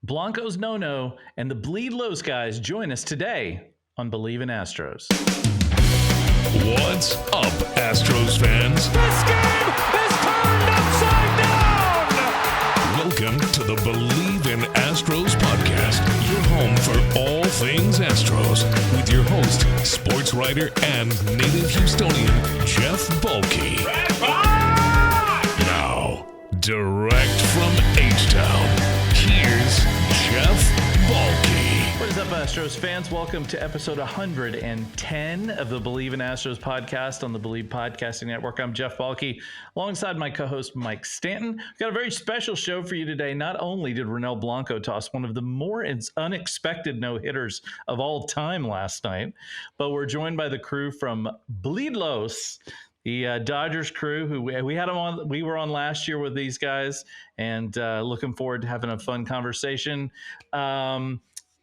Blanco's No-No, and the Bleed Los guys join us today on Believe in Astros. What's up, Astros fans? This game is turned upside down! Welcome to the Believe in Astros podcast, your home for all things Astros, with your host, sports writer and native Houstonian, Jeff Balke. Now, direct from H-Town, here's Jeff Balke. What is up, Astros fans? Welcome to episode 110 of the Believe in Astros podcast on the Believe Podcasting Network. I'm Jeff Balke, alongside my co-host Mike Stanton. We've got a very special show for you today. Not only did Ronel Blanco toss one of the more unexpected no-hitters of all time last night, but we're joined by the crew from Bleed Los, the Dodgers crew, who we had them on. We were on last year with these guys, and looking forward to having a fun conversation.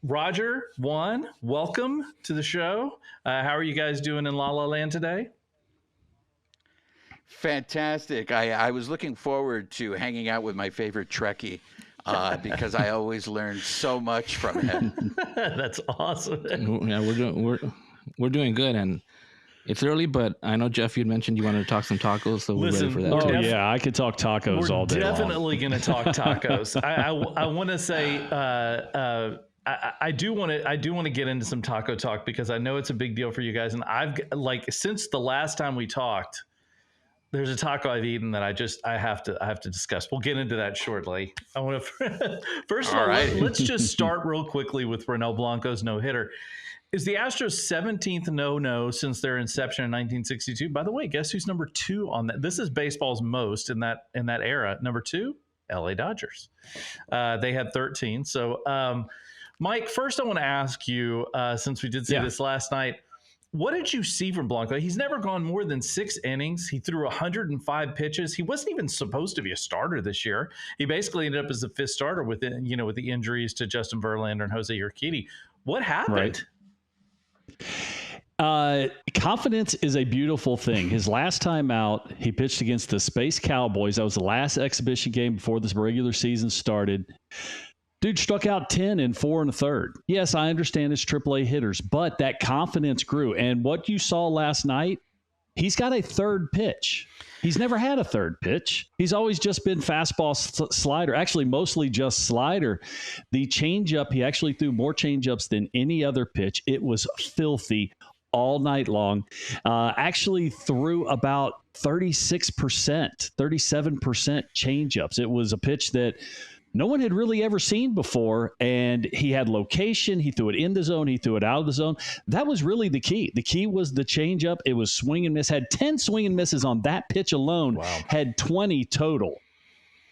Roger, Juan, welcome to the show. How are you guys doing in La La Land today? Fantastic. I was looking forward to hanging out with my favorite Trekkie because I always learn so much from him. That's awesome. Yeah, we're doing good, and it's early, but I know, Jeff, you'd mentioned you wanted to talk some tacos, so we're ready for that. Oh, yeah, I could talk tacos all day long. We're definitely going to talk tacos. I want to say I do want to get into some taco talk because I know it's a big deal for you guys, and I've since the last time we talked, there's a taco I've eaten that I have to discuss. We'll get into that shortly. I want to first of all, let's just start real quickly with Ronel Blanco's no-hitter. Is the Astros' 17th no-no since their inception in 1962? By the way, guess who's number 2 on that? This is baseball's most in that era. Number 2, LA Dodgers. They had 13. So, Mike, first I want to ask you, since we did see this last night, what did you see from Blanco? He's never gone more than 6 innings. He threw 105 pitches. He wasn't even supposed to be a starter this year. He basically ended up as the 5th starter with the injuries to Justin Verlander and Jose Urquidy. What happened? Right. Confidence is a beautiful thing. His last time out, he pitched against the Space Cowboys. That was the last exhibition game before this regular season started. Dude struck out 10 in 4 1/3. Yes, I understand it's AAA hitters, but that confidence grew. And what you saw last night, he's got a third pitch. He's never had a third pitch. He's always just been fastball slider, actually mostly just slider. The changeup, he actually threw more changeups than any other pitch. It was filthy all night long. Actually threw about 36%, 37% changeups. It was a pitch that no one had really ever seen before, and he had location. He threw it in the zone. He threw it out of the zone. That was really the key. The key was the changeup. It was swing and miss. Had 10 swing and misses on that pitch alone. Wow. Had 20 total.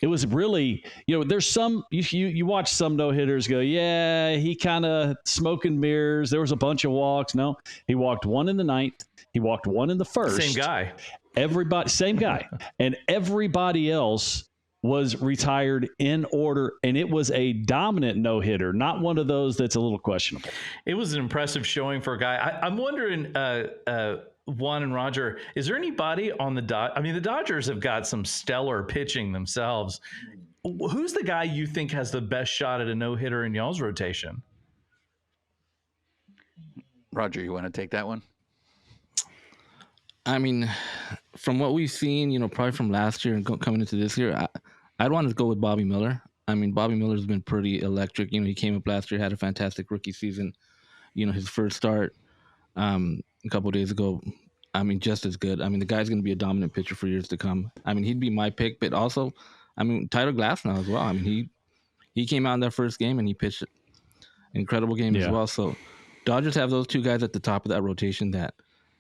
It was really, there's some, you watch some no-hitters go, yeah, he kind of smoke and mirrors. There was a bunch of walks. No, he walked 1 in the 9th. He walked 1 in the 1st. Same guy. Same guy. And everybody else was retired in order, and it was a dominant no-hitter, not one of those that's a little questionable. It was an impressive showing for a guy. I'm wondering, Juan and Roger, is there anybody on the Dodgers? I mean, the Dodgers have got some stellar pitching themselves. Who's the guy you think has the best shot at a no-hitter in y'all's rotation? Roger, you want to take that one? I mean, from what we've seen, probably from last year and coming into this year, I'd want to go with Bobby Miller. I mean, Bobby Miller's been pretty electric. He came up last year, had a fantastic rookie season. His first start a couple of days ago, I mean, just as good. I mean, the guy's going to be a dominant pitcher for years to come. I mean, he'd be my pick, but also, I mean, Tyler Glasnow as well. I mean, he came out in that first game and he pitched an incredible game as well. So Dodgers have those 2 guys at the top of that rotation that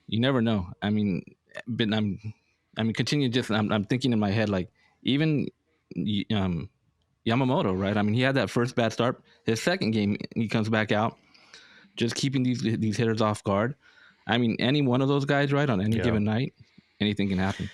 you never know. I mean, but I'm thinking in my head, like, even Yamamoto, right? I mean, he had that first bad start. His second game, he comes back out, just keeping these hitters off guard. I mean, any one of those guys, right, on any given night, anything can happen.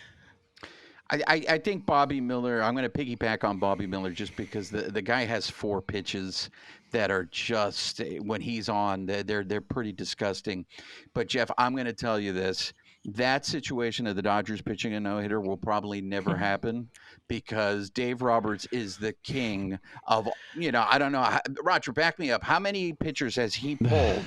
I think Bobby Miller, I'm going to piggyback on Bobby Miller just because the guy has 4 pitches that are just, when he's on, they're pretty disgusting. But, Jeff, I'm going to tell you this. that situation of the Dodgers pitching a no-hitter will probably never happen because Dave Roberts is the king of, I don't know. Roger, back me up. How many pitchers has he pulled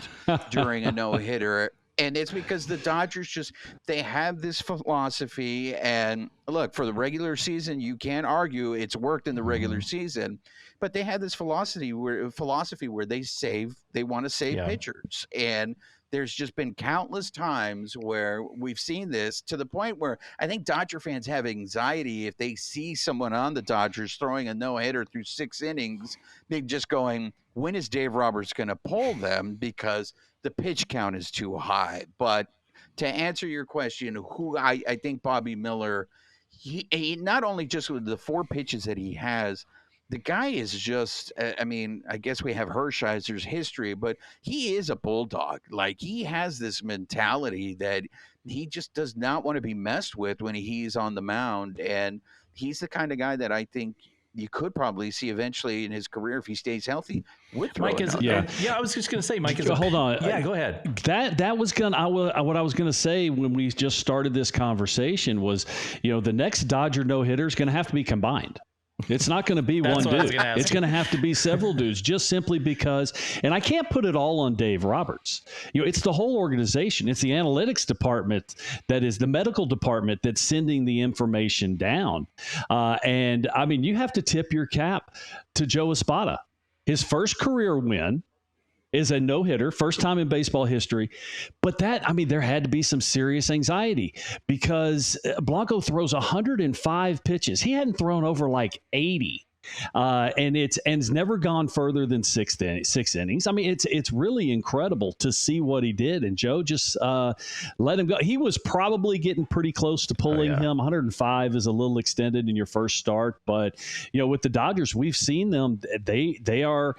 during a no-hitter? And it's because the Dodgers they have this philosophy. And look, for the regular season, you can't argue it's worked in the regular season, but they have this philosophy where they want to save pitchers. And there's just been countless times where we've seen this, to the point where I think Dodger fans have anxiety if they see someone on the Dodgers throwing a no-hitter through 6 innings. They're just going, when is Dave Roberts going to pull them? Because the pitch count is too high. But to answer your question, who I think Bobby Miller, he not only just with the 4 pitches that he has, the guy is just, I guess we have Hershiser's history, but he is a bulldog. Like, he has this mentality that he just does not want to be messed with when he's on the mound. And he's the kind of guy that I think you could probably see eventually in his career, if he stays healthy, would throw Mike is, I was just going to say, Mike is. Hold on. Yeah, go ahead. That was what I was going to say when we just started this conversation was, the next Dodger no-hitter is going to have to be combined. It's not going to be one dude. It's going to have to be several dudes, just simply because, and I can't put it all on Dave Roberts. It's the whole organization. It's the analytics department, that is the medical department, that's sending the information down. And you have to tip your cap to Joe Espada. His first career win is a no-hitter, first time in baseball history. But there had to be some serious anxiety because Blanco throws 105 pitches. He hadn't thrown over like 80. And it's never gone further than 6 innings. It's really incredible to see what he did. And Joe just let him go. He was probably getting pretty close to pulling him. 105 is a little extended in your first start, but with the Dodgers, we've seen them. They're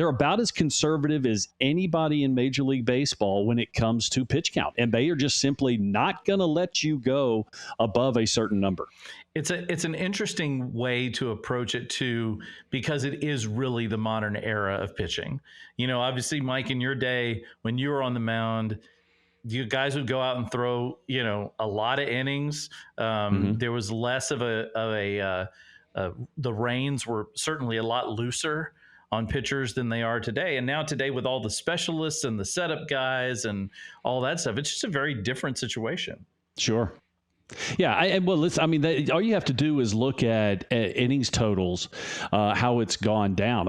about as conservative as anybody in Major League Baseball when it comes to pitch count, and they are just simply not going to let you go above a certain number. It's an interesting way to approach it too, because it is really the modern era of pitching. Obviously, Mike, in your day when you were on the mound, you guys would go out and throw, a lot of innings. There was less of the reins were certainly a lot looser on pitchers than they are today. And now today, with all the specialists and the setup guys and all that stuff, it's just a very different situation. Sure. Yeah, all you have to do is look at innings totals, how it's gone down.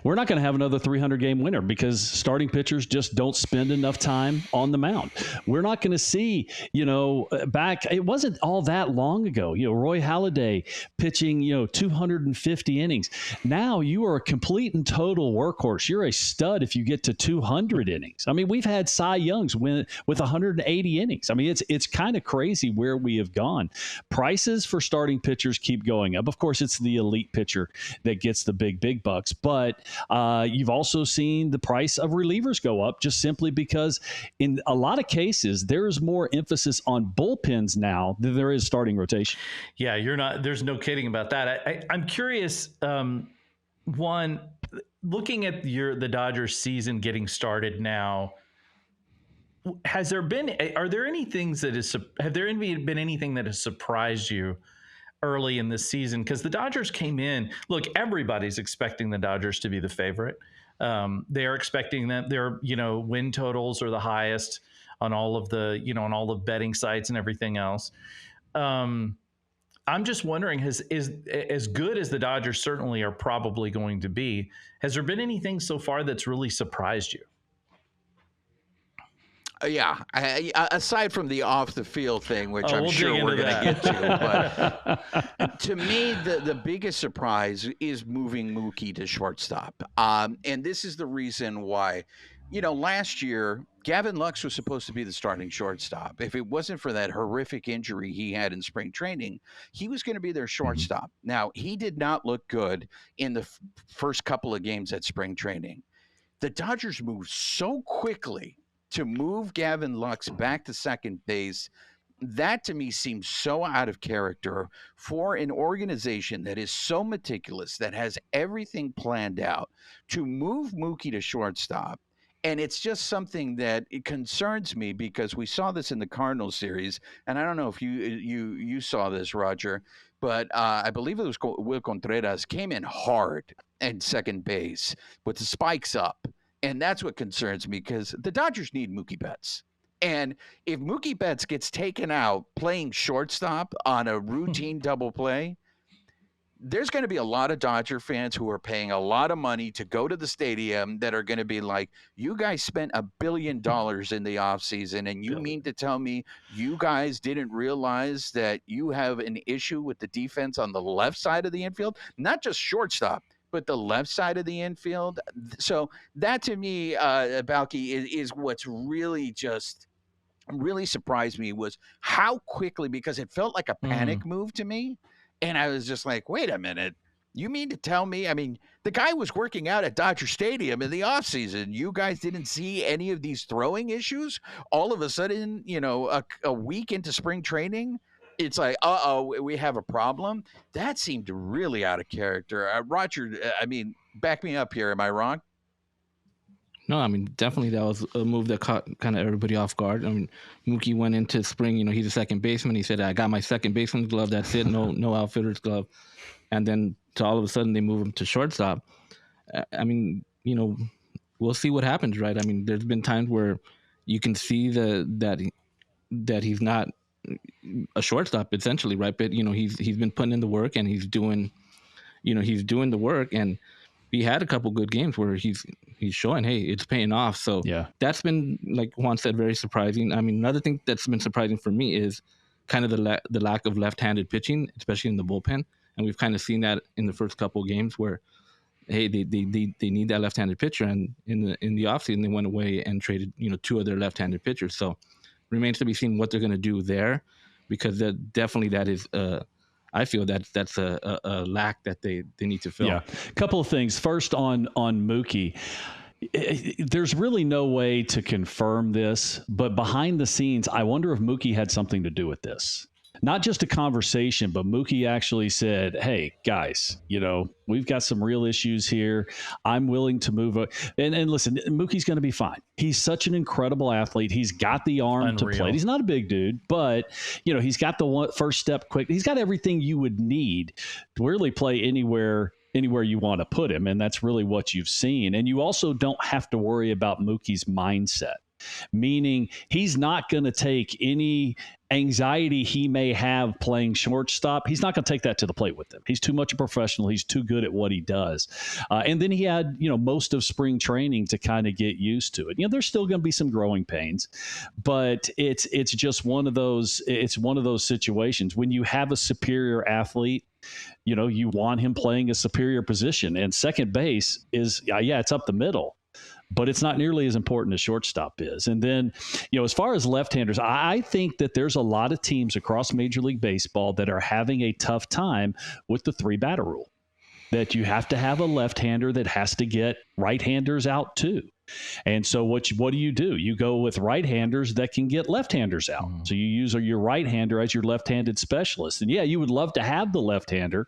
We're not going to have another 300-game winner because starting pitchers just don't spend enough time on the mound. We're not going to see, back, it wasn't all that long ago, Roy Halladay pitching, 250 innings. Now you are a complete and total workhorse. You're a stud if you get to 200 innings. We've had Cy Youngs with 180 innings. It's kind of crazy where we have gone. Prices for starting pitchers keep going up. Of course, it's the elite pitcher that gets the big bucks, but you've also seen the price of relievers go up just simply because in a lot of cases, there's more emphasis on bullpens now than there is starting rotation. Yeah, there's no kidding about that. I'm curious, one, looking at the Dodgers season getting started now, have there been anything that has surprised you early in this season? Because the Dodgers came in, look, everybody's expecting the Dodgers to be the favorite. They're expecting that their, win totals are the highest on all of the, on all the betting sites and everything else. I'm just wondering, is as good as the Dodgers certainly are probably going to be, has there been anything so far that's really surprised you? Yeah, aside from the off the field thing, which I'm sure we're going to get to, but to me, the biggest surprise is moving Mookie to shortstop. And this is the reason why, last year, Gavin Lux was supposed to be the starting shortstop. If it wasn't for that horrific injury he had in spring training, he was going to be their shortstop. Now, he did not look good in the first couple of games at spring training. The Dodgers moved so quickly to move Gavin Lux back to second base. That to me seems so out of character for an organization that is so meticulous, that has everything planned out, to move Mookie to shortstop And it's just something that it concerns me because we saw this in the Cardinals series, and I don't know if you saw this, Roger, but I believe it was Will Contreras came in hard at second base with the spikes up, and that's what concerns me because the Dodgers need Mookie Betts. And if Mookie Betts gets taken out playing shortstop on a routine double play, there's going to be a lot of Dodger fans who are paying a lot of money to go to the stadium that are going to be like, you guys spent $1 billion in the offseason, and you mean to tell me you guys didn't realize that you have an issue with the defense on the left side of the infield? Not just shortstop, but the left side of the infield. So that to me, Balke, is what's really surprised me was how quickly, because it felt like a panic move to me. And I was just like, wait a minute. You mean to tell me? I mean, the guy was working out at Dodger Stadium in the offseason. You guys didn't see any of these throwing issues? All of a sudden, a week into spring training, it's like, we have a problem. That seemed really out of character. Roger, back me up here. Am I wrong? No, I mean, definitely that was a move that caught kind of everybody off guard. I mean, Mookie went into spring, he's a second baseman. He said, I got my second baseman's glove. That's it. No outfitter's glove. And then to all of a sudden they move him to shortstop. I mean, we'll see what happens, right? I mean, there's been times where you can see that he's not a shortstop essentially, right? But, he's been putting in the work and he's doing the work. And he had a couple good games where he's showing, hey, it's paying off. So that's been, like Juan said, very surprising. I mean, another thing that's been surprising for me is kind of the lack of left-handed pitching, especially in the bullpen. And we've kind of seen that in the first couple of games where, hey, they need that left-handed pitcher. And in the offseason, they went away and traded, 2 of their left-handed pitchers. So remains to be seen what they're going to do there, because that is I feel that's a lack that they need to fill. Yeah, a couple of things. First on Mookie, there's really no way to confirm this, but behind the scenes, I wonder if Mookie had something to do with this. Not just a conversation, but Mookie actually said, hey, guys, we've got some real issues here. I'm willing to move. And listen, Mookie's going to be fine. He's such an incredible athlete. He's got the arm to play. He's not a big dude, but, he's got the first step quick. He's got everything you would need to really play anywhere you want to put him. And that's really what you've seen. And you also don't have to worry about Mookie's mindset. Meaning he's not going to take any anxiety he may have playing shortstop. He's not going to take that to the plate with him. He's too much a professional. He's too good at what he does. And then he had, most of spring training to kind of get used to it. There's still going to be some growing pains, but it's just one of those situations when you have a superior athlete. You want him playing a superior position, and second base is, it's up the middle, but it's not nearly as important as shortstop is. And then, as far as left-handers, I think that there's a lot of teams across Major League Baseball that are having a tough time with the 3-batter rule, that you have to have a left-hander that has to get right-handers out too. And so what do? You go with right-handers that can get left-handers out. So you use your right-hander as your left-handed specialist. And you would love to have the left-hander,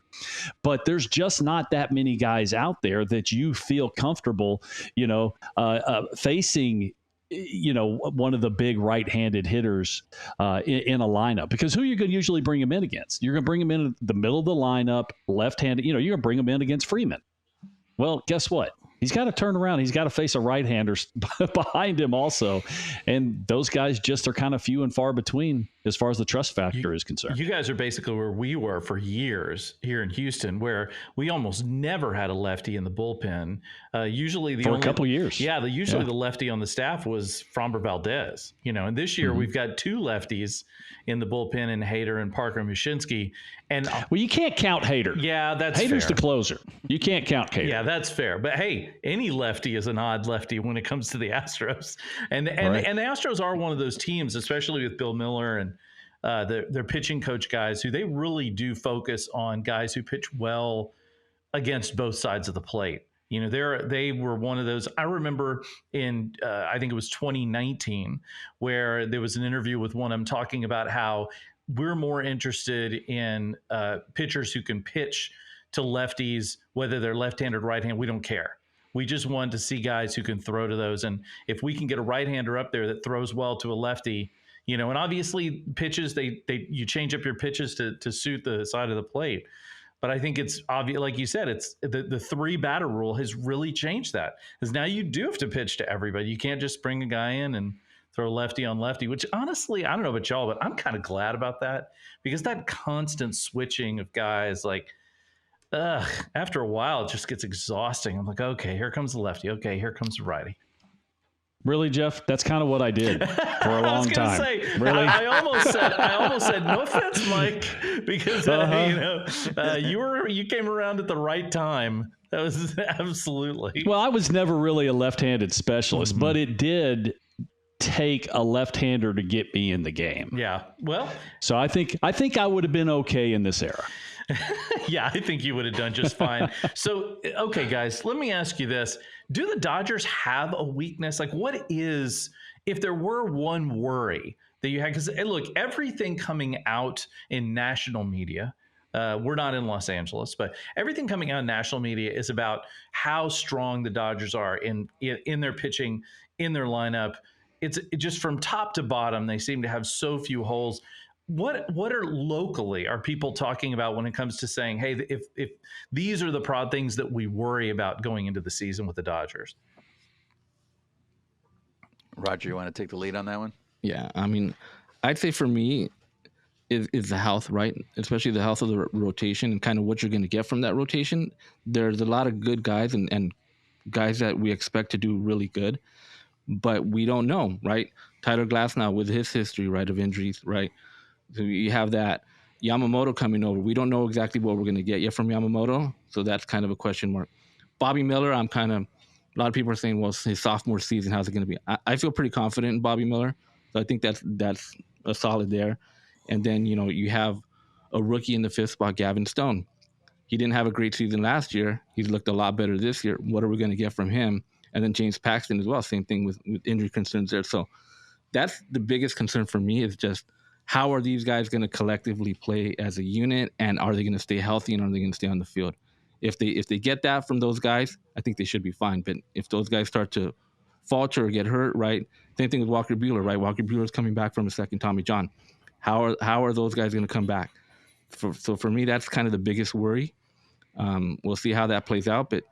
but there's just not that many guys out there that you feel comfortable, facing, one of the big right-handed hitters in a lineup. Because who are you going to usually bring him in against? You're going to bring him in the middle of the lineup, left-handed. You're going to bring him in against Freeman. Well, guess what? He's got to turn around. He's got to face a right-hander behind him also. And those guys just are kind of few and far between as far as the trust factor is concerned. You guys are basically where we were for years here in Houston, where we almost never had a lefty in the bullpen. Usually a couple years. Yeah, the lefty on the staff was Framber Valdez. And this year we've got 2 lefties in the bullpen in Hader and Parker Mushinski. And you can't count Hader. Yeah, that's Hader's fair. The closer. You can't count Hader. Yeah, that's fair. But hey, any lefty is an odd lefty when it comes to the Astros. And the Astros are one of those teams, especially with Bill Miller and their pitching coach guys, who they really do focus on guys who pitch well against both sides of the plate. They were one of those. I remember in I think it was 2019, where there was an interview with one of them talking about how we're more interested in pitchers who can pitch to lefties, whether they're left-handed or right-handed. We don't care. We just want to see guys who can throw to those. And if we can get a right-hander up there that throws well to a lefty, and obviously pitches, you change up your pitches to suit the side of the plate. But I think it's obvious, like you said, it's the 3-batter rule has really changed that. Because now you do have to pitch to everybody. You can't just bring a guy in and throw lefty on lefty, which honestly, I don't know about y'all, but I'm kind of glad about that, because that constant switching of guys, like, after a while, it just gets exhausting. I'm like, okay, here comes the lefty. Okay, here comes the righty. Really, Jeff? That's kind of what I did for a long time. Say, really? I almost said, no offense, Mike, because you came around at the right time. That was absolutely. Well, I was never really a left-handed specialist, but it did take a left-hander to get me in the game. Yeah. Well, so I think I would have been okay in this era. Yeah, I think you would have done just fine. So, okay, guys, let me ask you this. Do the Dodgers have a weakness? Like, what is, if there were one worry that you had? Because, look, everything coming out in national media, we're not in Los Angeles, but everything coming out in national media is about how strong the Dodgers are in their pitching, in their lineup. It's just from top to bottom, they seem to have so few holes. What are locally are people talking about when it comes to saying, hey, if these are the things that we worry about going into the season with the Dodgers? Roger, you want to take the lead on that one? Yeah, I mean, I'd say for me is the health, right? Especially the health of the rotation and kind of what you're going to get from that rotation. There's a lot of good guys and guys that we expect to do really good, but we don't know, right? Tyler Glasnow with his history, right, of injuries, right? So you have that Yamamoto coming over. We don't know exactly what we're going to get yet from Yamamoto, so that's kind of a question mark. Bobby Miller, a lot of people are saying, well, his sophomore season, how's it going to be? I feel pretty confident in Bobby Miller, so I think that's a solid there. And then, you have a rookie in the 5th spot, Gavin Stone. He didn't have a great season last year. He's looked a lot better this year. What are we going to get from him? And then James Paxton as well, same thing with injury concerns there. So that's the biggest concern for me, is just how are these guys going to collectively play as a unit, and are they going to stay healthy, and are they going to stay on the field? If they get that from those guys, I think they should be fine. But if those guys start to falter or get hurt, right? Same thing with Walker Buehler, right? Walker Buehler's coming back from a second Tommy John. How are those guys going to come back? So for me, that's kind of the biggest worry. We'll see how that plays out, but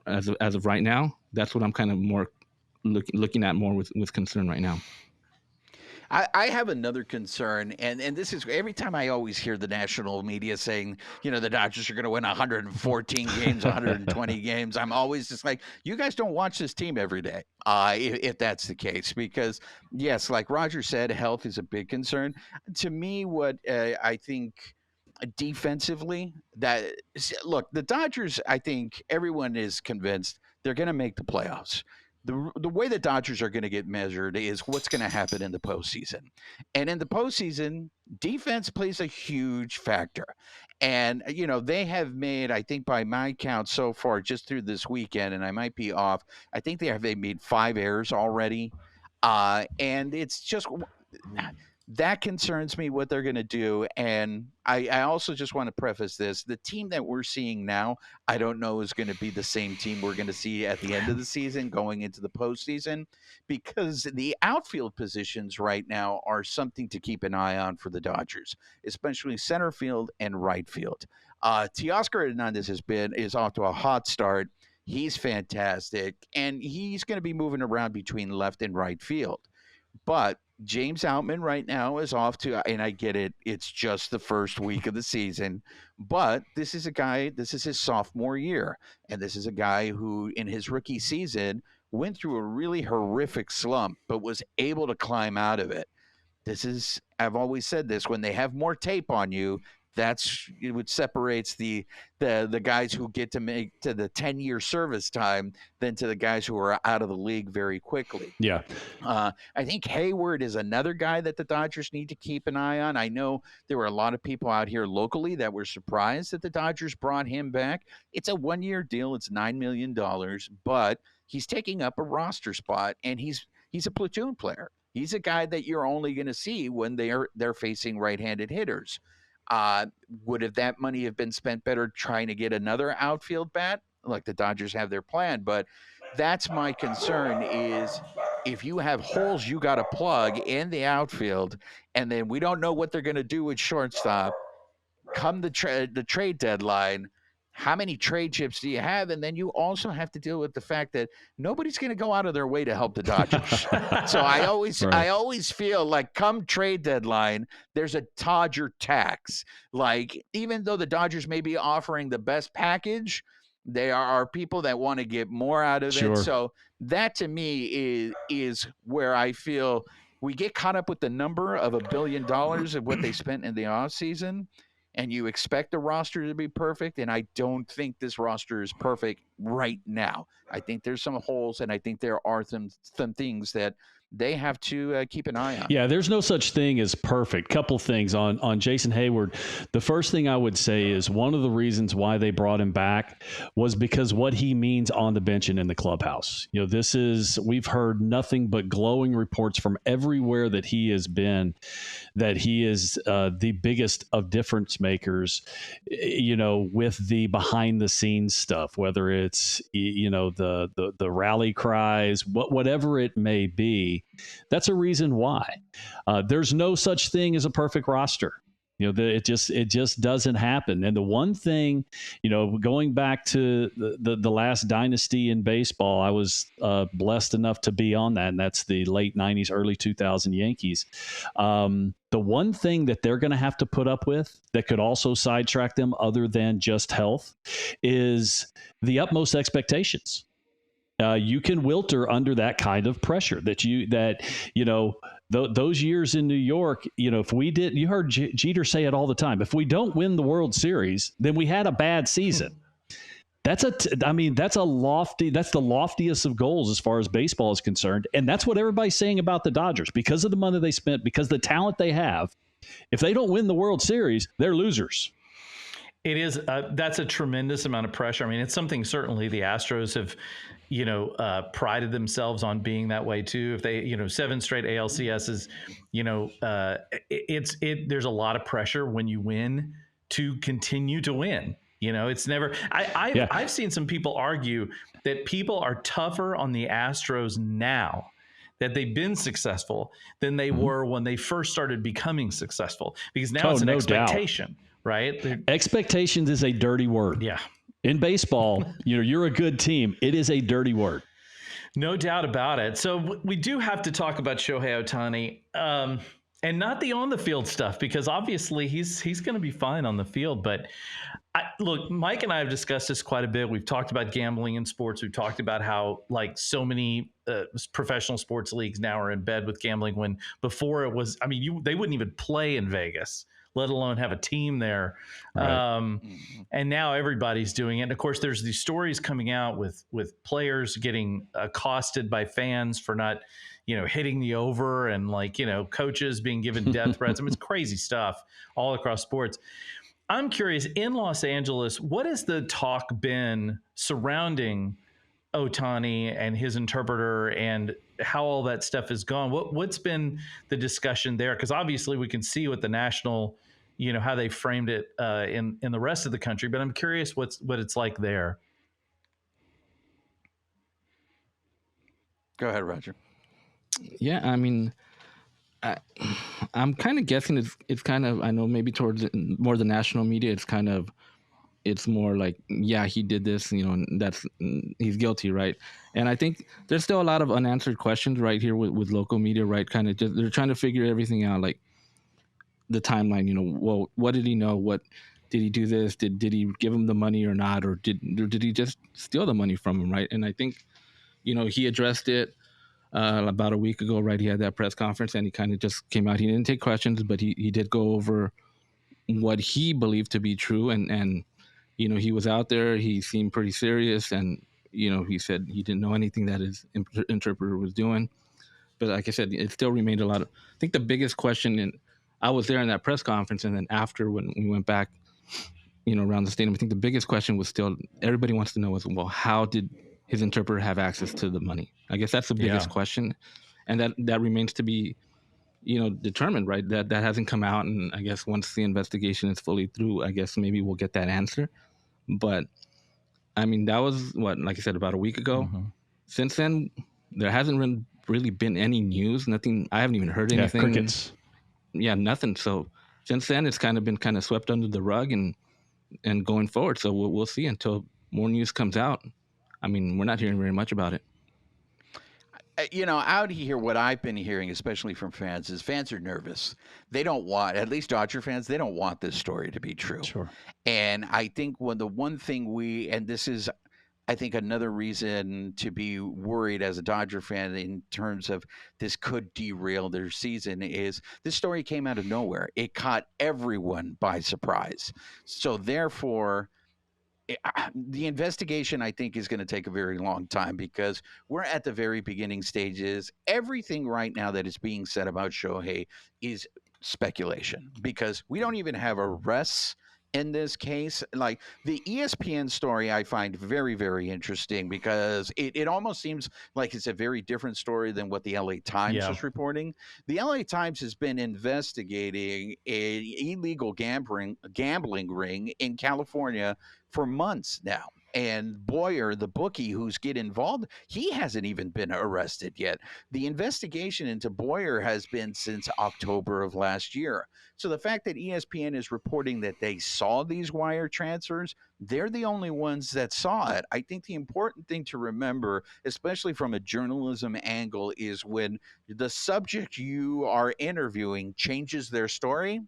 as of right now, that's what I'm kind of more looking at more with concern right now. I have another concern, and this is every time I always hear the national media saying, the Dodgers are going to win 114 games, 120 games. I'm always just like, you guys don't watch this team every day, if that's the case. Because, yes, like Roger said, health is a big concern. To me, what I think defensively, look, the Dodgers, I think everyone is convinced they're going to make the playoffs. The way the Dodgers are going to get measured is what's going to happen in the postseason. And in the postseason, defense plays a huge factor. And, they have made, I think by my count so far, just through this weekend, and I might be off, I think they made 5 errors already. And it's just that concerns me, what they're going to do. And I also just want to preface this. The team that we're seeing now, I don't know is going to be the same team we're going to see at the end of the season going into the postseason, because the outfield positions right now are something to keep an eye on for the Dodgers, especially center field and right field. Teoscar Hernandez is off to a hot start. He's fantastic, and he's going to be moving around between left and right field. But James Outman right now is off to, and I get it, it's just the first week of the season, but this is his sophomore year, and this is a guy who in his rookie season went through a really horrific slump, but was able to climb out of it. I've always said this, when they have more tape on you, that's what separates the guys who get to make to the 10-year service time than to the guys who are out of the league very quickly. Yeah. I think Hayward is another guy that the Dodgers need to keep an eye on. I know there were a lot of people out here locally that were surprised that the Dodgers brought him back. It's a 1-year deal. It's $9 million, but he's taking up a roster spot, and he's a platoon player. He's a guy that you're only going to see when they're facing right-handed hitters. Would have that money have been spent better trying to get another outfield bat? like the Dodgers have their plan. But that's my concern is if you have holes you got to plug in the outfield, and then we don't know what they're going to do with shortstop come the trade deadline. How many trade chips do you have? And then you also have to deal with the fact that nobody's going to go out of their way to help the Dodgers. So I always feel like come trade deadline, there's a Dodger tax. Like, even though the Dodgers may be offering the best package, there are people that want to get more out of it. So that to me is where I feel we get caught up with the number of $1 billion of what they spent in the offseason. And you expect the roster to be perfect, and I don't think this roster is perfect right now. I think there's some holes, and I think there are some things that they have to keep an eye on. Yeah, there's no such thing as perfect. Couple things on Jason Hayward. The first thing I would say is one of the reasons why they brought him back was because what he means on the bench and in the clubhouse. You know, we've heard nothing but glowing reports from everywhere that he has been, that he is the biggest of difference makers, you know, with the behind the scenes stuff, whether it's, you know, the rally cries, whatever it may be. That's a reason why. There's no such thing as a perfect roster. You know, it just doesn't happen. And the one thing, you know, going back to the last dynasty in baseball, I was blessed enough to be on that, and that's the late 90s, early 2000 Yankees. The one thing that they're going to have to put up with that could also sidetrack them other than just health is the utmost expectations. You can wilter under that kind of pressure those years in New York, you know, if we did, you heard Jeter say it all the time. If we don't win the World Series, then we had a bad season. That's the loftiest of goals as far as baseball is concerned. And that's what everybody's saying about the Dodgers because of the money they spent, because of the talent they have. If they don't win the World Series, they're losers. It is. That's a tremendous amount of pressure. I mean, it's something certainly the Astros have, you know, prided themselves on being that way too. If they, you know, 7 straight ALCSs, you know, there's a lot of pressure when you win to continue to win. You know, it's never. I've seen some people argue that people are tougher on the Astros now that they've been successful than they were when they first started becoming successful, because now it's an expectation. Doubt. Right? Expectations is a dirty word. Yeah. In baseball, you know, you're a good team. It is a dirty word. No doubt about it. So we do have to talk about Shohei Ohtani, and not the on the field stuff, because obviously he's going to be fine on the field. But look, Mike and I have discussed this quite a bit. We've talked about gambling in sports. We've talked about how like so many professional sports leagues now are in bed with gambling, when before it was, I mean, they wouldn't even play in Vegas, let alone have a team there. Right. And now everybody's doing it. And of course, there's these stories coming out with players getting accosted by fans for not, you know, hitting the over, and like, you know, coaches being given death threats. I mean, it's crazy stuff all across sports. I'm curious, in Los Angeles, what has the talk been surrounding Ohtani and his interpreter, and how all that stuff has gone? What's been the discussion there? Because obviously we can see what the national, you know, how they framed it in the rest of the country, but I'm curious what it's like there. Go ahead, Roger. Yeah, I mean, I'm kind of guessing it's kind of, I know maybe towards more the national media, it's more like, yeah, he did this, you know, and he's guilty, right? And I think there's still a lot of unanswered questions right here with local media, right? Kind of just, they're trying to figure everything out, like the timeline, you know, well, what did he know? What did he do this? Did he give him the money or not? Or did he just steal the money from him, right? And I think, you know, he addressed it about a week ago, right? He had that press conference and he kind of just came out. He didn't take questions, but he did go over what he believed to be true. And you know, he was out there. He seemed pretty serious. And, you know, he said he didn't know anything that his interpreter was doing. But like I said, it still remained a lot of, I think the biggest question, and I was there in that press conference, and then after when we went back, you know, around the stadium, I think the biggest question was still, everybody wants to know is, well, how did his interpreter have access to the money? I guess that's the biggest question. And that remains to be, you know, determined, right? That hasn't come out. And I guess once the investigation is fully through, I guess maybe we'll get that answer. But I mean, that was like I said, about a week ago. Mm-hmm. Since then, there hasn't really been any news. Nothing. I haven't even heard anything. Crickets. Yeah, nothing. So since then, it's been swept under the rug and going forward. So we'll see until more news comes out. I mean, we're not hearing very much about it. Out here, what I've been hearing, especially from fans, is fans are nervous. They don't want, at least Dodger fans, they don't want this story to be true. Sure. And I think the one thing and this is, I think, another reason to be worried as a Dodger fan in terms of this could derail their season, is this story came out of nowhere. It caught everyone by surprise. So therefore, the investigation, I think, is going to take a very long time, because we're at the very beginning stages. Everything right now that is being said about Shohei is speculation, because we don't even have arrests in this case. Like the ESPN story, I find very, very interesting, because it almost seems like it's a very different story than what the LA Times is reporting. The LA Times has been investigating an illegal gambling ring in California for months now. And Boyer, the bookie who's get involved, he hasn't even been arrested yet. The investigation into Boyer has been since October of last year. So the fact that ESPN is reporting that they saw these wire transfers, they're the only ones that saw it. I think the important thing to remember, especially from a journalism angle, is when the subject you are interviewing changes their story,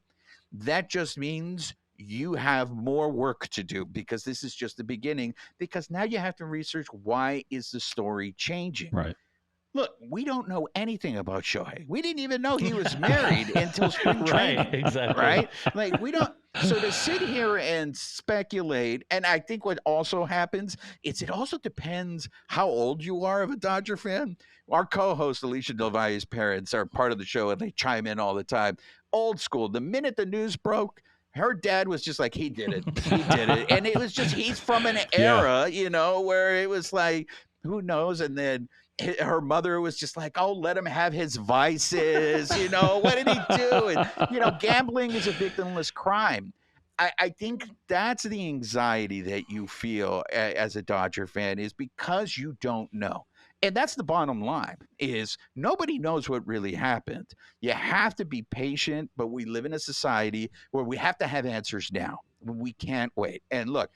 that just means you have more work to do, because this is just the beginning, because now you have to research, why is the story changing? Right. Look, we don't know anything about Shohei. We didn't even know he was married until spring training. Right, exactly. Right? Like, we don't. So to sit here and speculate, and I think what also happens is it also depends how old you are of a Dodger fan. Our co-host, Alicia Del Valle's parents, are part of the show, and they chime in all the time. Old school. The minute the news broke, her dad was just like, he did it. He did it. And it was just, he's from an era, where it was like, who knows? And then her mother was just like, oh, let him have his vices. What did he do? And, gambling is a victimless crime. I think that's the anxiety that you feel as a Dodger fan, is because you don't know. And that's the bottom line, is nobody knows what really happened. You have to be patient, but we live in a society where we have to have answers now. We can't wait. And look,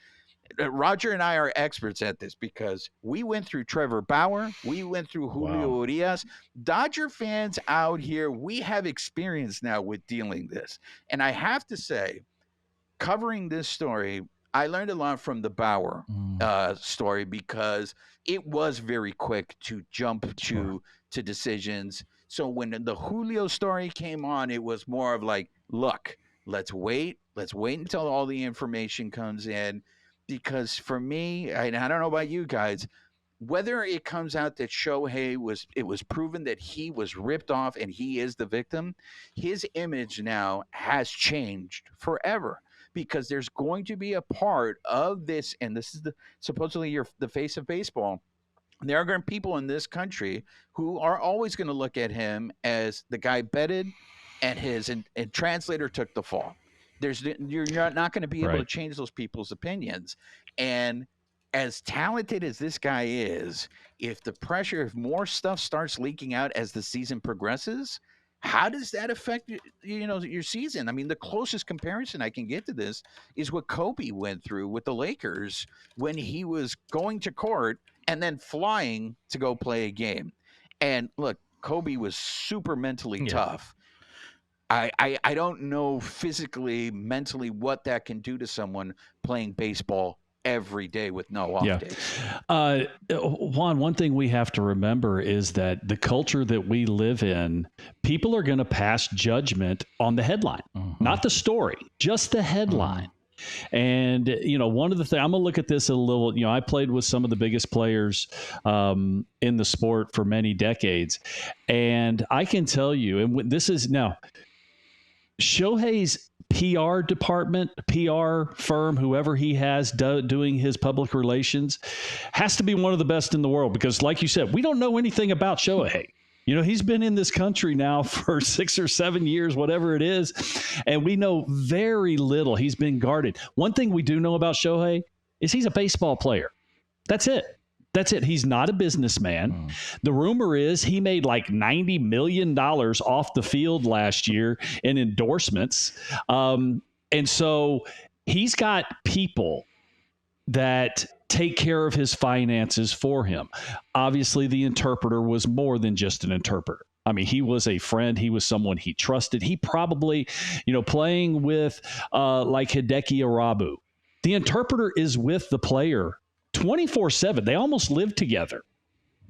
Roger and I are experts at this, because we went through Trevor Bauer. We went through Julio Urias. Dodger fans out here, we have experience now with dealing this. And I have to say, covering this story, I learned a lot from the Bauer story, because it was very quick to jump to decisions. So when the Julio story came on, it was more of like, look, let's wait until all the information comes in. Because for me, and I don't know about you guys, whether it comes out that Shohei was proven that he was ripped off and he is the victim, his image now has changed forever. Because there's going to be a part of this, and this is supposedly the face of baseball. There are going to be people in this country who are always going to look at him as the guy betted, and his translator took the fall. You're not going to be able to change those people's opinions. And as talented as this guy is, if more stuff starts leaking out as the season progresses, how does that affect your season? I mean, the closest comparison I can get to this is what Kobe went through with the Lakers when he was going to court and then flying to go play a game. And look, Kobe was super mentally tough. I don't know physically, mentally what that can do to someone playing baseball every day with no off days. Juan, one thing we have to remember is that the culture that we live in, people are going to pass judgment on the headline, not the story, just the headline. And, one of the things, I'm going to look at this a little, I played with some of the biggest players in the sport for many decades. And I can tell you, and this is now, Shohei's PR department, PR firm, whoever he has doing his public relations, has to be one of the best in the world, because like you said, we don't know anything about Shohei. He's been in this country now for 6 or 7 years, whatever it is, and we know very little. He's been guarded. One thing we do know about Shohei is he's a baseball player. That's it. That's it. He's not a businessman. The rumor is he made like $90 million off the field last year in endorsements. And so he's got people that take care of his finances for him. Obviously, the interpreter was more than just an interpreter. I mean, he was a friend. He was someone he trusted. He probably, playing with like Hideki Arabu, the interpreter is with the player 24/7. They almost live together.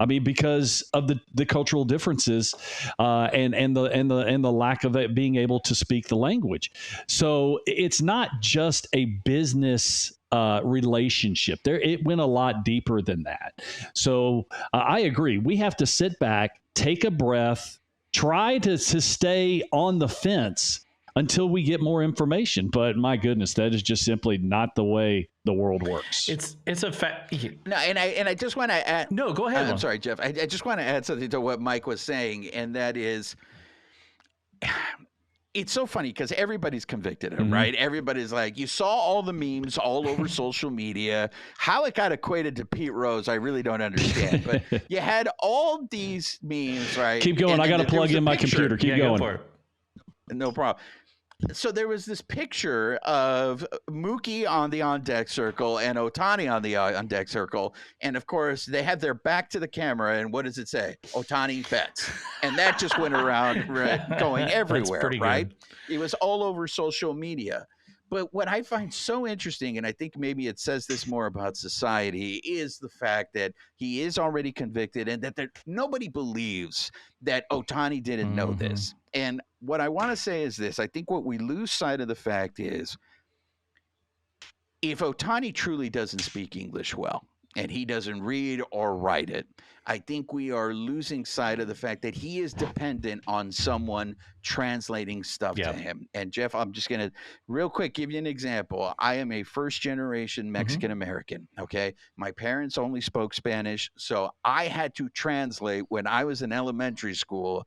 I mean, because of the cultural differences and the lack of it being able to speak the language. So it's not just a business relationship. It went a lot deeper than that. So I agree. We have to sit back, take a breath, try to stay on the fence until we get more information. But my goodness, that is just simply not the way the world works. It's a fact. No, and I just want to add. No, go ahead. I'm sorry, Jeff. I just want to add something to what Mike was saying, and that is, it's so funny because everybody's convicted him, right? Everybody's like, you saw all the memes all over social media. How it got equated to Pete Rose, I really don't understand. But you had all these memes, right? Keep going. I got to plug in my computer. Keep going. Go for it. No problem. So there was this picture of Mookie on the on-deck circle and Ohtani on the on-deck circle. And, of course, they had their back to the camera. And what does it say? Ohtani bets. And that just went around going everywhere, right? Good. It was all over social media. But what I find so interesting, and I think maybe it says this more about society, is the fact that he is already convicted and that nobody believes that Ohtani didn't know this. And what I want to say is this. I think what we lose sight of the fact is if Ohtani truly doesn't speak English well and he doesn't read or write it, I think we are losing sight of the fact that he is dependent on someone translating stuff to him. And Jeff, I'm just going to real quick give you an example. I am a first-generation Mexican-American, okay? My parents only spoke Spanish, so I had to translate when I was in elementary school.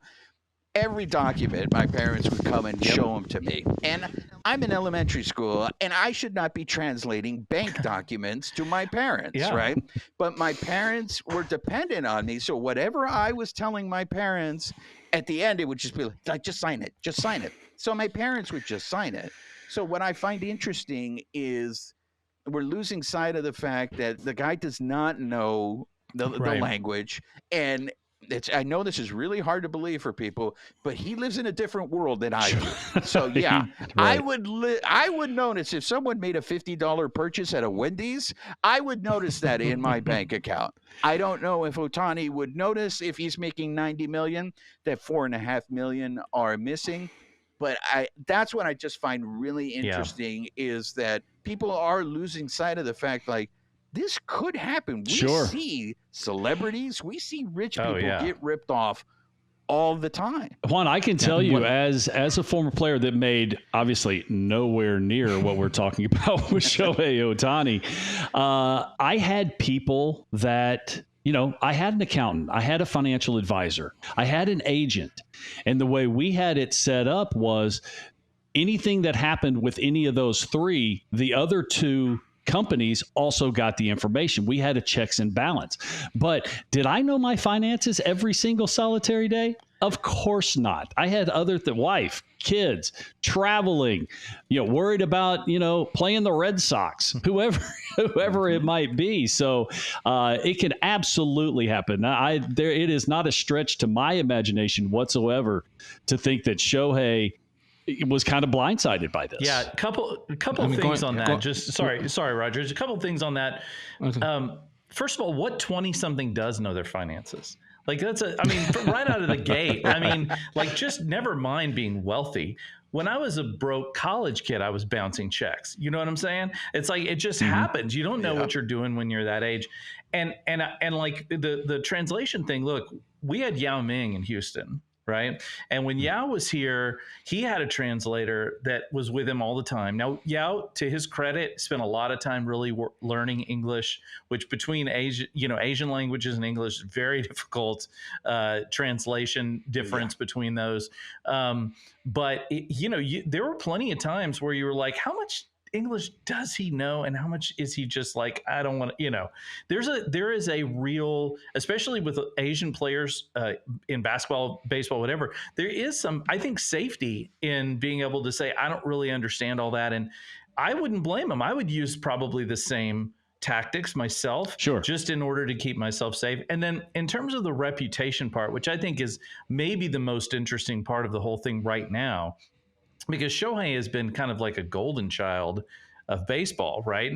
Every document, my parents would come and show them to me. And I'm in elementary school, and I should not be translating bank documents to my parents, right? But my parents were dependent on me. So whatever I was telling my parents, at the end, it would just be like, just sign it, just sign it. So my parents would just sign it. So what I find interesting is we're losing sight of the fact that the guy does not know the language. And I know this is really hard to believe for people, but he lives in a different world than I do. So yeah, I would notice if someone made a $50 purchase at a Wendy's, I would notice that in my bank account. I don't know if Ohtani would notice if he's making $90 million, that $4.5 million are missing. But that's what I just find really interesting is that people are losing sight of the fact, like, this could happen. We see celebrities, we see rich people get ripped off all the time. Juan, I can tell you as a former player that made obviously nowhere near what we're talking about with Shohei Ohtani, I had people that, I had an accountant, I had a financial advisor, I had an agent. And the way we had it set up was anything that happened with any of those three, the other two companies also got the information. We had a checks and balance. But did I know my finances every single solitary day? Of course not. I had wife, kids, traveling, worried about, playing the Red Sox, whoever it might be. So it can absolutely happen. It is not a stretch to my imagination whatsoever to think that Shohei was kind of blindsided by this. Yeah, a couple things on that. Just sorry, Rogers. A couple things on that. First of all, what 20-something does know their finances? Like right out of the gate. I mean, like, just never mind being wealthy. When I was a broke college kid, I was bouncing checks. You know what I'm saying? It's like it just happens. You don't know what you're doing when you're that age. And like the translation thing. Look, we had Yao Ming in Houston. Right. And when Yao was here, he had a translator that was with him all the time. Now, Yao, to his credit, spent a lot of time really learning English, which between Asian languages and English, very difficult translation difference between those. But, there were plenty of times where you were like, how much English does he know, and how much is he just like, I don't want to, there is a real, especially with Asian players in basketball, baseball, whatever, there is some, I think, safety in being able to say, I don't really understand all that. And I wouldn't blame him. I would use probably the same tactics myself, Sure, just in order to keep myself safe. And then in terms of the reputation part, which I think is maybe the most interesting part of the whole thing right now, because Shohei has been kind of like a golden child of baseball, right?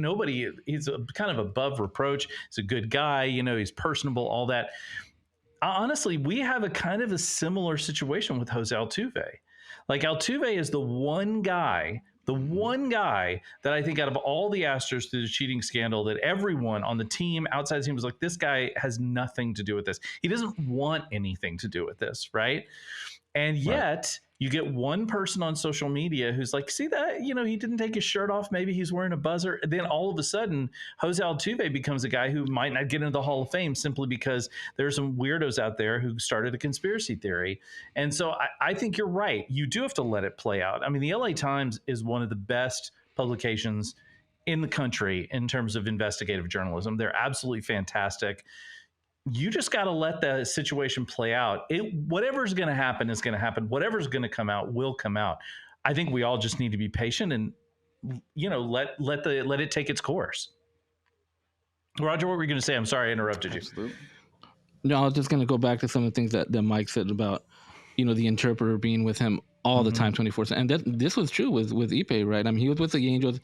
He's kind of above reproach. He's a good guy, he's personable, all that. Honestly, we have a kind of a similar situation with Jose Altuve. Like, Altuve is the one guy that I think out of all the Astros through the cheating scandal that everyone on the team, outside the team, was like, this guy has nothing to do with this. He doesn't want anything to do with this, right? And yet you get one person on social media who's like, see that, he didn't take his shirt off. Maybe he's wearing a buzzer. And then all of a sudden, Jose Altuve becomes a guy who might not get into the Hall of Fame simply because there's some weirdos out there who started a conspiracy theory. And so I think you're right. You do have to let it play out. I mean, the LA Times is one of the best publications in the country in terms of investigative journalism. They're absolutely fantastic. You just got to let the situation play out. Whatever's going to happen is going to happen. Whatever's going to come out will come out. I think we all just need to be patient and, let it take its course. Roger, what were you going to say? I'm sorry I interrupted you. Absolutely. No, I was just going to go back to some of the things that Mike said about, the interpreter being with him all the time, 24/7. And this was true with Ipe, right? I mean, he was with the Angels.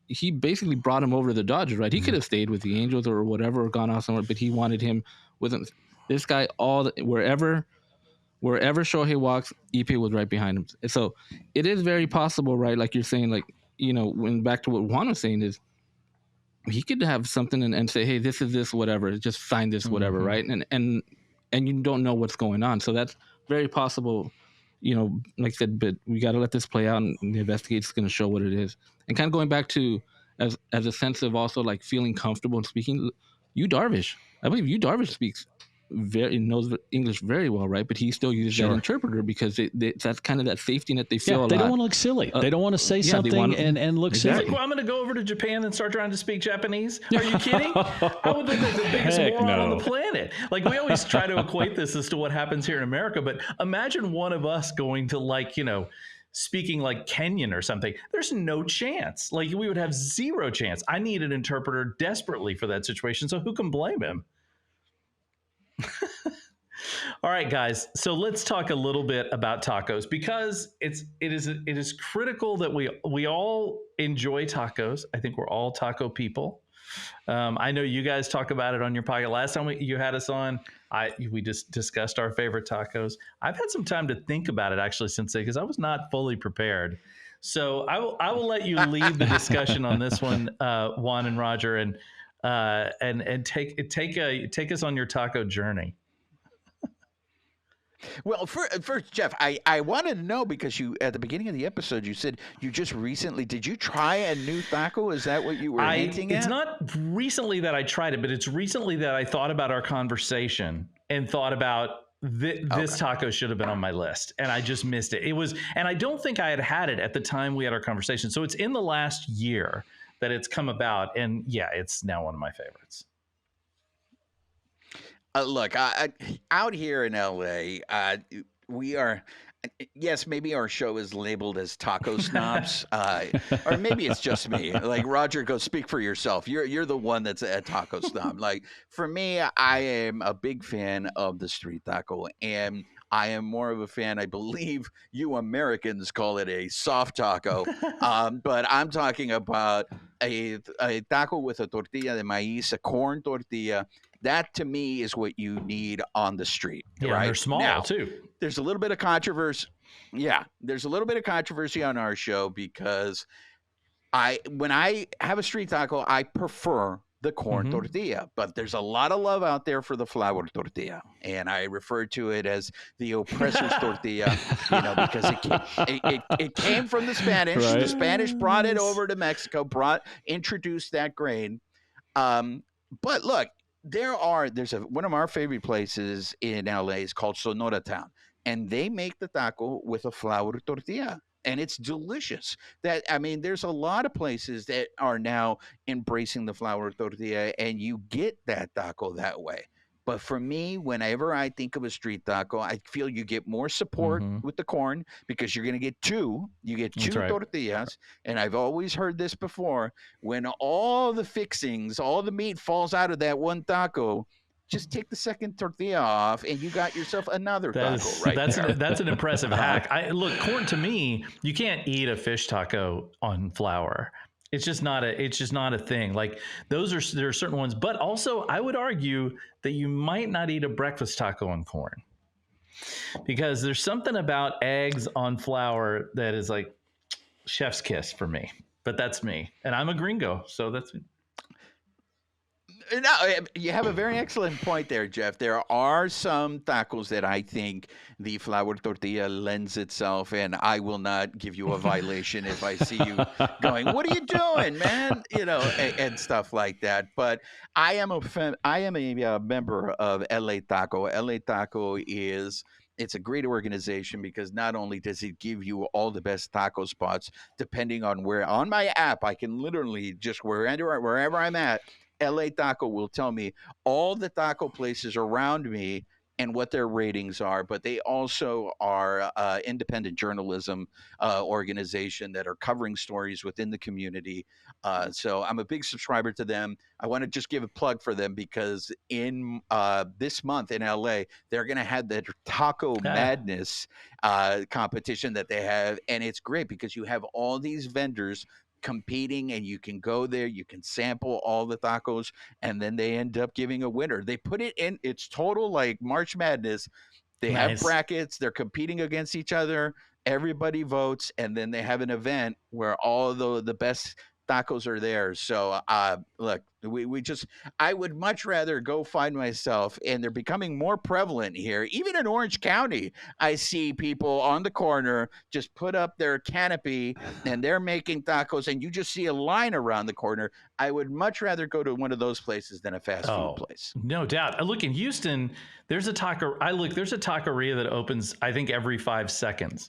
He basically brought him over to the Dodgers, right? He could have stayed with the Angels or whatever, or gone off somewhere, but he wanted him with him. This guy, wherever Shohei walks, Ipe was right behind him. So it is very possible, right? Like you're saying, like, when back to what Juan was saying is, he could have something and say, hey, this is this, whatever, just sign this, whatever, right? And you don't know what's going on. So that's very possible, like I said, but we got to let this play out, and the investigation's going to show what it is. And kind of going back to as a sense of also like feeling comfortable in speaking, Yu Darvish, I believe Yu Darvish knows English very well, right? But he still uses that interpreter because that's kind of that safety net they feel. Yeah, they don't want to look silly. They don't want to say something and look silly. Well, I'm going to go over to Japan and start trying to speak Japanese. Are you kidding? I would look like the biggest moron on the planet. Like, we always try to equate this as to what happens here in America, but imagine one of us going to speaking like Kenyan or something. There's no chance. Like, we would have zero chance. I need an interpreter desperately for that situation. So who can blame him? All right, guys. So let's talk a little bit about tacos, because it is critical that we all enjoy tacos. I think we're all taco people. I know you guys talk about it on your podcast. Last time you had us on, we just discussed our favorite tacos. I've had some time to think about it, actually, Sensei, because I was not fully prepared. So I will let you lead the discussion on this one, Juan and Roger, and take us on your taco journey. Well, first, Jeff, I wanted to know, because you, at the beginning of the episode, you said you just recently, did you try a new taco? Is that what you were hinting at? It's not recently that I tried it, but it's recently that I thought about our conversation and thought about this taco should have been on my list, and I just missed it. And I don't think I had it at the time we had our conversation. So it's in the last year that it's come about, and yeah, it's now one of my favorites. Look, out here in LA, we are, yes, maybe our show is labeled as taco snobs, or maybe it's just me. Like, Roger, go speak for yourself. You're the one that's a taco snob. Like, for me, I am a big fan of the street taco, and I am more of a fan, I believe you Americans call it a soft taco, but I'm talking about a taco with a tortilla de maíz, a corn tortilla. That, to me, is what you need on the street. Yeah, right? They're small, now, too. There's a little bit of controversy. Yeah, there's a little bit of controversy on our show, because when I have a street taco, I prefer the corn tortilla, but there's a lot of love out there for the flour tortilla, and I refer to it as the oppressor's tortilla, because it came from the Spanish. Right. The Spanish brought it over to Mexico, introduced that grain. But look, there's one of our favorite places in LA is called Sonora Town, and they make the taco with a flour tortilla. and it's delicious. I mean, there's a lot of places that are now embracing the flour tortilla, and you get that taco that way. But for me, whenever I think of a street taco, I feel you get more support Mm-hmm. with the corn because you're going to get two. You get That's two right. tortillas. And I've always heard this before. When all the fixings, all the meat falls out of that one taco, just take the second tortilla off and you got yourself another taco right there. That's an impressive hack. Look, corn, to me, you can't eat a fish taco on flour. It's just not a thing. Like there are certain ones, but also I would argue that you might not eat a breakfast taco on corn, because there's something about eggs on flour that is like chef's kiss for me. But that's me, and I'm a gringo, so that's. No, you have a very excellent point there, Jeff. There are some tacos that I think the flour tortilla lends itself, and I will not give you a violation if I see you going, "What are you doing, man?" And stuff like that. But I am a member of LA Taco. LA Taco it's a great organization because not only does it give you all the best taco spots, depending on where on my app, I can literally just wherever I'm at. LA Taco will tell me all the taco places around me and what their ratings are, but they also are independent journalism organization that are covering stories within the community. So I'm a big subscriber to them. I want to just give a plug for them because in this month in LA, they're going to have the Taco Madness competition that they have. And it's great because you have all these vendors competing, and you can go there, you can sample all the tacos, and then they end up giving a winner. They put it in, it's total like March Madness. They have brackets, they're competing against each other, everybody votes, and then they have an event where all the best tacos are there. So look, I would much rather go find myself, and they're becoming more prevalent here. Even in Orange County, I see people on the corner just put up their canopy and they're making tacos, and you just see a line around the corner. I would much rather go to one of those places than a fast food place. No doubt. Look, in Houston, there's a taqueria that opens, I think, every 5 seconds.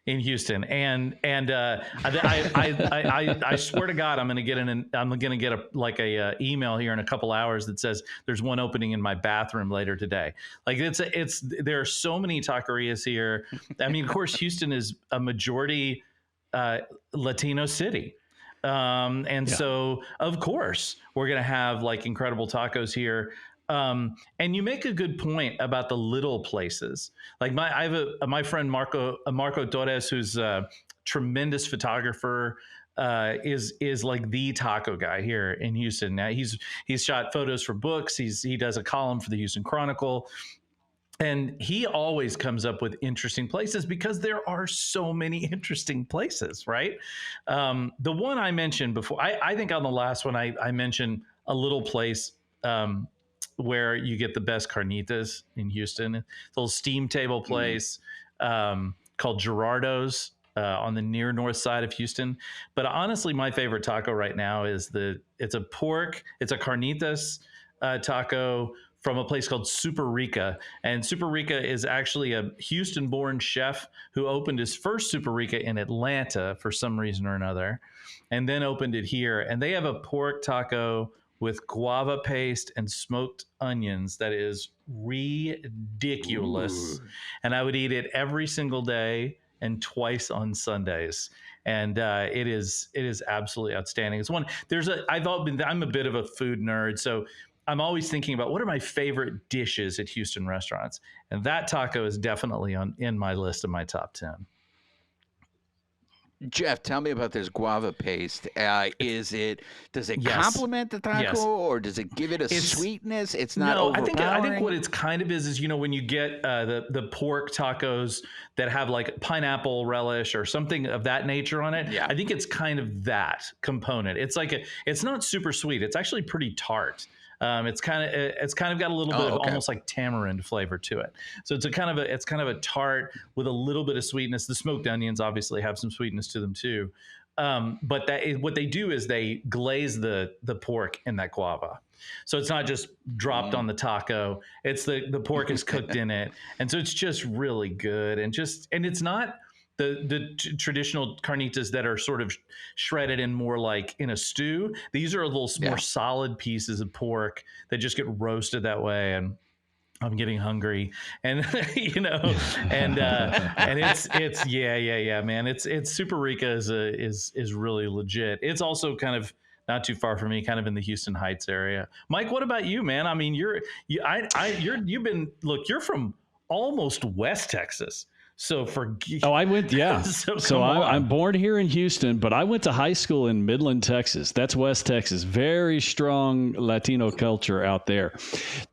In Houston, and I swear to God, I'm gonna get a email here in a couple hours that says there's one opening in my bathroom later today. Like there are so many taquerias here. I mean, of course, Houston is a majority Latino city. So of course we're gonna have like incredible tacos here. And you make a good point about the little places. Like my friend Marco Torres, who's a tremendous photographer, is like the taco guy here in Houston. Now he's shot photos for books. He does a column for the Houston Chronicle. And he always comes up with interesting places because there are so many interesting places, right? The one I mentioned before, I think on the last one, I mentioned a little place where you get the best carnitas in Houston. It's a little steam table place called Gerardo's on the near north side of Houston. But honestly, my favorite taco right now is it's a carnitas taco from a place called Super Rica. And Super Rica is actually a Houston-born chef who opened his first Super Rica in Atlanta for some reason or another, and then opened it here. And they have a pork taco with guava paste and smoked onions that is ridiculous. Ooh. And I would eat it every single day and twice on Sundays. And it is absolutely outstanding. I'm a bit of a food nerd, so I'm always thinking about what are my favorite dishes at Houston restaurants. And that taco is definitely in my list of my top 10. Jeff, tell me about this guava paste. Does it complement the taco, or does it give it a sweetness? It's not overpowering? I think what it's kind of is when you get the pork tacos that have like pineapple relish or something of that nature on it. Yeah. I think it's kind of that component. It's like it's not super sweet. It's actually pretty tart. It's kind of got a little bit of almost like tamarind flavor to it. So it's kind of a tart with a little bit of sweetness. The smoked onions obviously have some sweetness to them too. But what they do is they glaze the pork in that guava. So it's not just dropped on the taco. It's the pork is cooked in it. And so it's just really good. And it's not traditional carnitas that are sort of shredded and more like in a stew. These are a little more solid pieces of pork that just get roasted that way. And I'm getting hungry, and and it's man. It's Super Rica is really legit. It's also kind of not too far from me, kind of in the Houston Heights area. Mike, what about you, man? I mean, you're from almost West Texas. So I went, yeah. so I'm born here in Houston, but I went to high school in Midland, Texas. That's West Texas. Very strong Latino culture out there.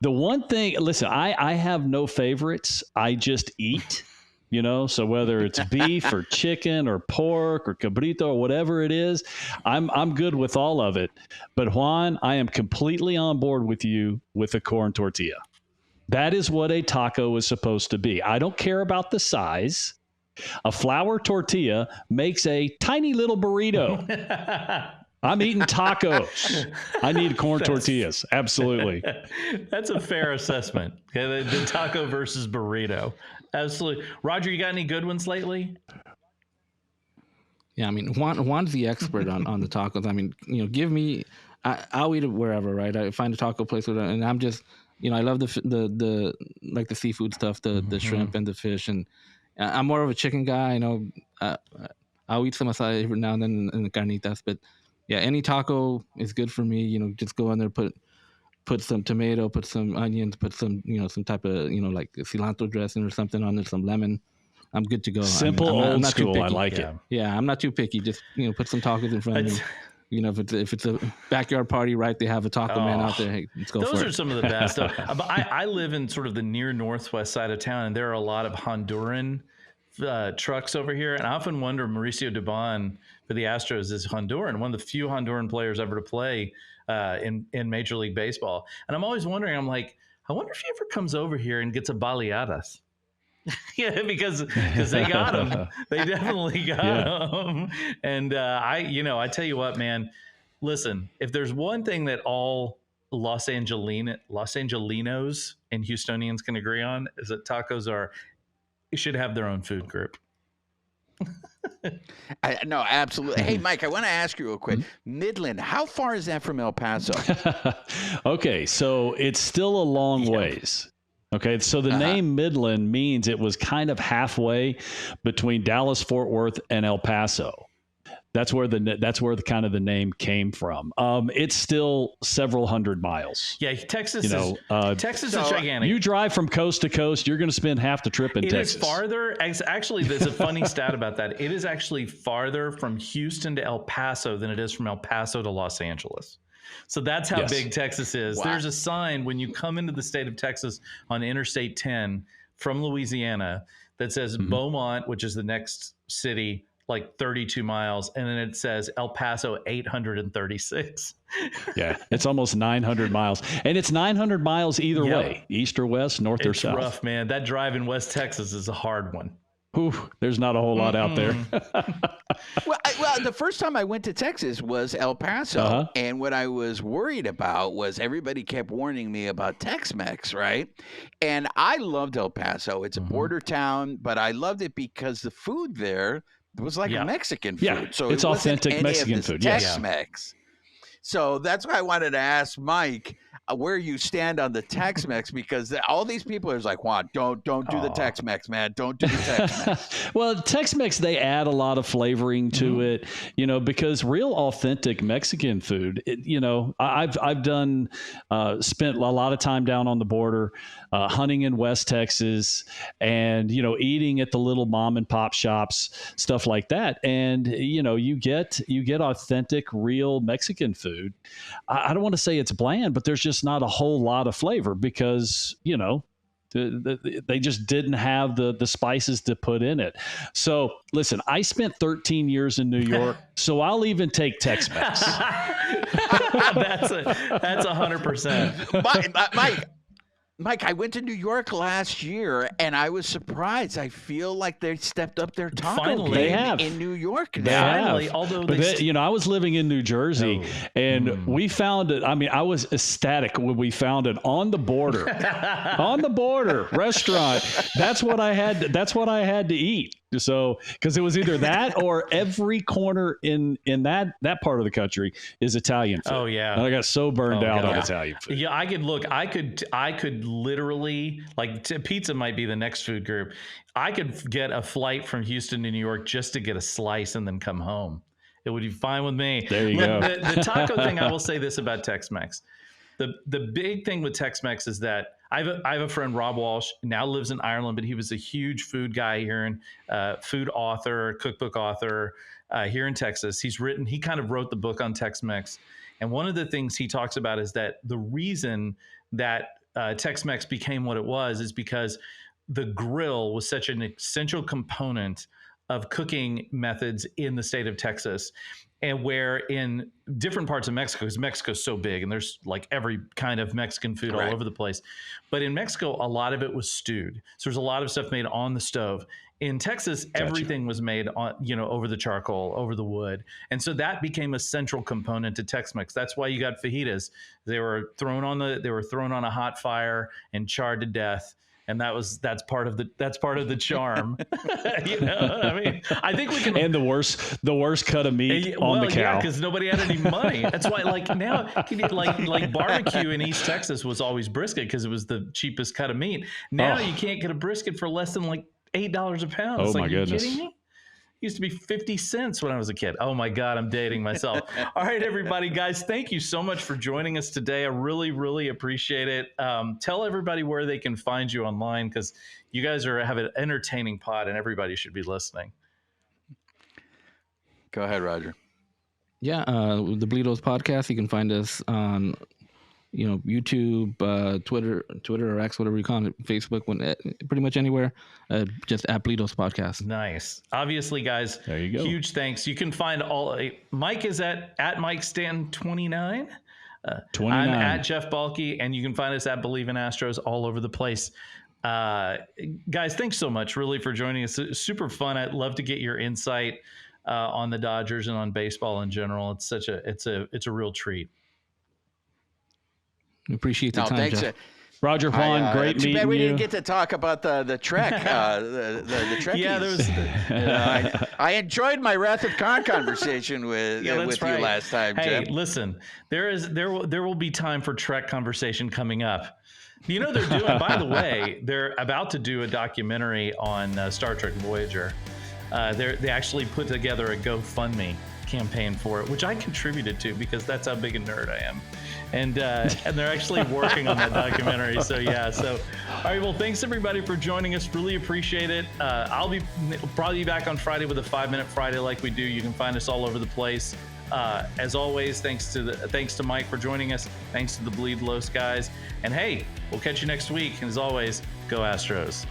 The one thing, listen, I have no favorites. I just eat, so whether it's beef or chicken or pork or cabrito or whatever it is, I'm good with all of it. But Juan, I am completely on board with you with the corn tortilla. That is what a taco is supposed to be. I don't care about the size. A flour tortilla makes a tiny little burrito. I'm eating tacos. I need corn tortillas. Absolutely. That's a fair assessment. The taco versus burrito. Absolutely. Roger, you got any good ones lately? Yeah, I mean, Juan's the expert on the tacos. I mean, give me, I'll eat it wherever, right? I find a taco place and I'm just, I love the like the seafood stuff, the shrimp and the fish, and I'm more of a chicken guy. I'll eat some asada every now and then in the carnitas, but yeah, any taco is good for me. Just go in there, put some tomato, put some onions, put some some type of like cilantro dressing or something on there, some lemon. I'm good to go. Simple, I'm not school. Too picky. I like it. Yeah, I'm not too picky. Just put some tacos in front of me. If it's a backyard party, right? They have a taco man out there. Hey, let's go for it. Those are some of the best. I live in sort of the near northwest side of town, and there are a lot of Honduran trucks over here. And I often wonder, Mauricio Dubon for the Astros is Honduran, one of the few Honduran players ever to play in Major League Baseball. And I'm always wondering, I'm like, I wonder if he ever comes over here and gets a baleadas. Yeah, because they got him. They definitely got him. And I tell you what, man. Listen, if there's one thing that all Los Angelinos and Houstonians can agree on, is that tacos should have their own food group. No, absolutely. Hey, Mike, I want to ask you real quick. Midland, how far is that from El Paso? Okay, so it's still a long ways. Okay, so the name Midland means it was kind of halfway between Dallas-Fort Worth and El Paso. That's where the kind of the name came from. It's still several hundred miles. Yeah, Texas is gigantic. You drive from coast to coast, you're going to spend half the trip in Texas. It is farther. Actually, there's a funny stat about that. It is actually farther from Houston to El Paso than it is from El Paso to Los Angeles. So that's how big Texas is. Wow. There's a sign when you come into the state of Texas on Interstate 10 from Louisiana that says Beaumont, which is the next city, like 32 miles. And then it says El Paso 836. Yeah, it's almost 900 miles. And it's 900 miles either way, east or west, north or south. It's rough, man. That drive in West Texas is a hard one. Ooh, there's not a whole lot out there. Well, the first time I went to Texas was El Paso, and what I was worried about was everybody kept warning me about Tex-Mex, right? And I loved El Paso. It's a border town, but I loved it because the food there was like Mexican food. Yeah, so it's authentic Mexican food. Tex-Mex. So that's why I wanted to ask Mike where you stand on the Tex-Mex, because all these people are like, Juan, don't do the Tex-Mex, man. Don't do the Tex-Mex. Well, Tex-Mex, they add a lot of flavoring to it, because real authentic Mexican food, I've done, spent a lot of time down on the border, hunting in West Texas and, eating at the little mom and pop shops, stuff like that. And, you get authentic, real Mexican food. I don't want to say it's bland, but there's just not a whole lot of flavor because, they just didn't have the spices to put in it. So listen, I spent 13 years in New York, so I'll even take Tex-Mex. That's 100%. Mike, I went to New York last year, and I was surprised. I feel like they stepped up their taco game in New York now. Finally, although I was living in New Jersey, and we found it. I mean, I was ecstatic when we found it on the border restaurant. That's what I had to eat. So, because it was either that or every corner in that part of the country is Italian food. Oh yeah. And I got so burned out on Italian food. Yeah, I could literally, like, pizza might be the next food group. I could get a flight from Houston to New York just to get a slice and then come home. It would be fine with me. There you go. The taco thing, I will say this about Tex-Mex. The big thing with Tex-Mex is that I have a friend, Rob Walsh, now lives in Ireland, but he was a huge food guy here and food author, cookbook author here in Texas. He kind of wrote the book on Tex-Mex. And one of the things he talks about is that the reason that Tex-Mex became what it was is because the grill was such an essential component of cooking methods in the state of Texas. And where in different parts of Mexico, because Mexico's so big and there's like every kind of Mexican food all over the place. But in Mexico, a lot of it was stewed. So there's a lot of stuff made on the stove. In Texas, everything was made on, over the charcoal, over the wood. And so that became a central component to Tex-Mex. That's why you got fajitas. They were thrown on a hot fire and charred to death. And that's part of the charm. I mean, I think we can. And the worst cut of meat on the cow. Yeah, because nobody had any money. That's why, like now, like barbecue in East Texas was always brisket because it was the cheapest cut of meat. Now you can't get a brisket for less than like $8 a pound. Oh, it's my like, goodness. Are you kidding me? Used to be 50 cents when I was a kid. Oh my God, I'm dating myself. All right, everybody, guys, thank you so much for joining us today. I really, really appreciate it. Tell everybody where they can find you online because you guys have an entertaining pod and everybody should be listening. Go ahead, Roger. Yeah, the Bleedos podcast. You can find us on YouTube, Twitter or X, whatever you call it, Facebook, pretty much anywhere, just at Bleedos Podcast. Nice. Obviously, guys, there you go. Huge thanks. You can find Mike is at Mike Stanton 29. 29. I'm at Jeff Balke, and you can find us at Believe in Astros all over the place. Guys, thanks so much, really, for joining us. It's super fun. I'd love to get your insight on the Dodgers and on baseball in general. It's a real treat. Appreciate the time, thanks, Jeff. Roger Vaughn, great meeting you. Too bad we didn't get to talk about the Trek, the Trekkies. Yeah, there was. I enjoyed my Wrath of Khan conversation with you last time, Hey, Jeff. listen, there will be time for Trek conversation coming up. They're doing. By the way, they're about to do a documentary on Star Trek Voyager. They actually put together a GoFundMe campaign for it, which I contributed to because that's how big a nerd I am. And they're actually working on that documentary. So all right. Well, thanks everybody for joining us. Really appreciate it. I'll probably be back on Friday with a 5-Minute Friday like we do. You can find us all over the place. As always, thanks to Mike for joining us. Thanks to the Bleed Los guys. And hey, we'll catch you next week. And as always, go Astros.